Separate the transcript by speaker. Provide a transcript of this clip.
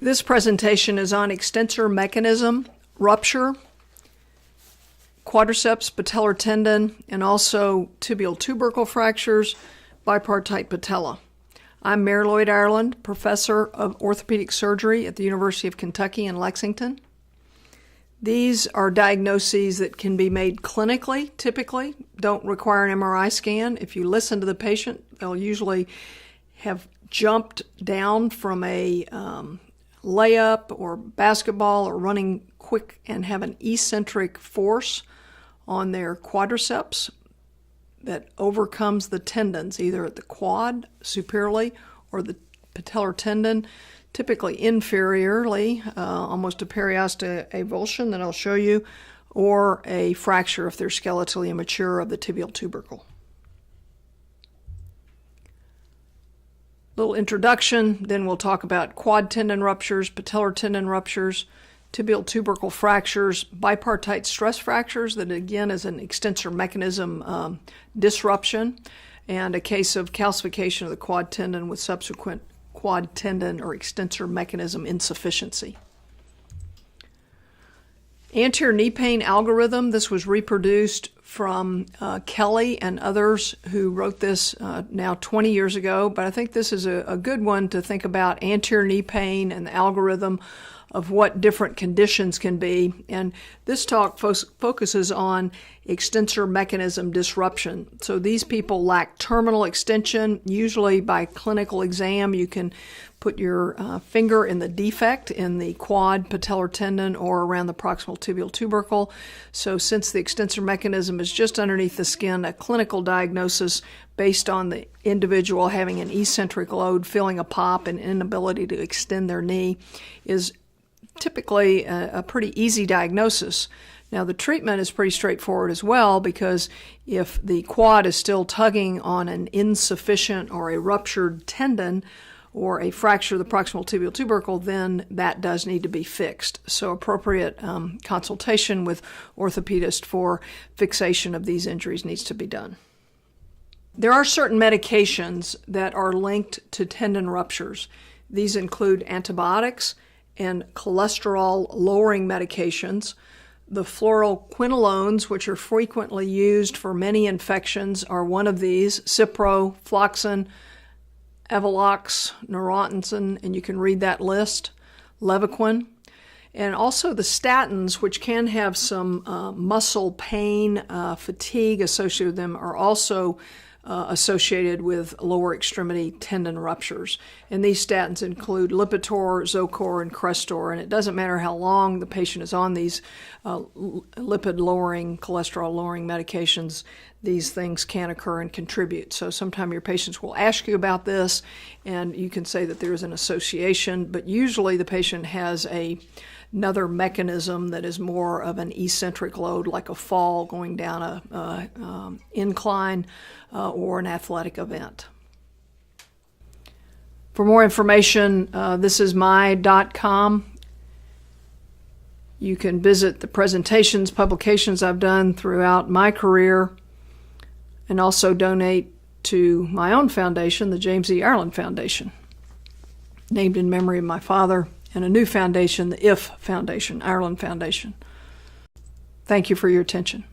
Speaker 1: This presentation is on extensor mechanism, rupture, quadriceps, patellar tendon, and also tibial tubercle fractures, bipartite patella. I'm Mary Lloyd, Ireland, professor of orthopedic surgery at the University of Kentucky in Lexington. These are diagnoses that can be made clinically, typically, don't require an MRI scan. If you listen to the patient, they'll usually have jumped down from a layup or basketball or running quick and have an eccentric force on their quadriceps that overcomes the tendons, either at the quad superiorly or the patellar tendon, typically inferiorly, almost a periosteal avulsion that I'll show you, or a fracture if they're skeletally immature of the tibial tubercle. Little introduction, then we'll talk about quad tendon ruptures, patellar tendon ruptures, tibial tubercle fractures, bipartite stress fractures, that again is an extensor mechanism disruption, and a case of calcification of the quad tendon with subsequent quad tendon or extensor mechanism insufficiency. Anterior knee pain algorithm, this was reproduced from Kelly and others who wrote this now 20 years ago, but I think this is a good one to think about anterior knee pain and the algorithm of what different conditions can be. And this talk focuses on extensor mechanism disruption. So these people lack terminal extension. Usually by clinical exam, you can put your finger in the defect in the quad patellar tendon or around the proximal tibial tubercle. So since the extensor mechanism is just underneath the skin, a clinical diagnosis based on the individual having an eccentric load, feeling a pop and inability to extend their knee is typically a pretty easy diagnosis. Now the treatment is pretty straightforward as well, because if the quad is still tugging on an insufficient or a ruptured tendon or a fracture of the proximal tibial tubercle, then that does need to be fixed. So appropriate consultation with orthopedist for fixation of these injuries needs to be done. There are certain medications that are linked to tendon ruptures. These include antibiotics and cholesterol-lowering medications. The Fluoroquinolones, which are frequently used for many infections, are one of these. Cipro, Floxin, ofloxacin, and you can read that list. Levaquin. And also the statins, which can have some muscle pain, fatigue associated with them, are also associated with lower extremity tendon ruptures. And these statins include Lipitor, Zocor, and Crestor. And it doesn't matter how long the patient is on these lipid-lowering, cholesterol-lowering medications, these things can occur and contribute. So sometimes your patients will ask you about this, and you can say that there is an association, but usually the patient has another mechanism that is more of an eccentric load, like a fall going down a incline or an athletic event. For more information, this is my.com. You can visit the presentations, publications I've done throughout my career, and also donate to my own foundation, the James E. Ireland Foundation, named in memory of my father, and a new foundation, the IF Foundation, Ireland Foundation. Thank you for your attention.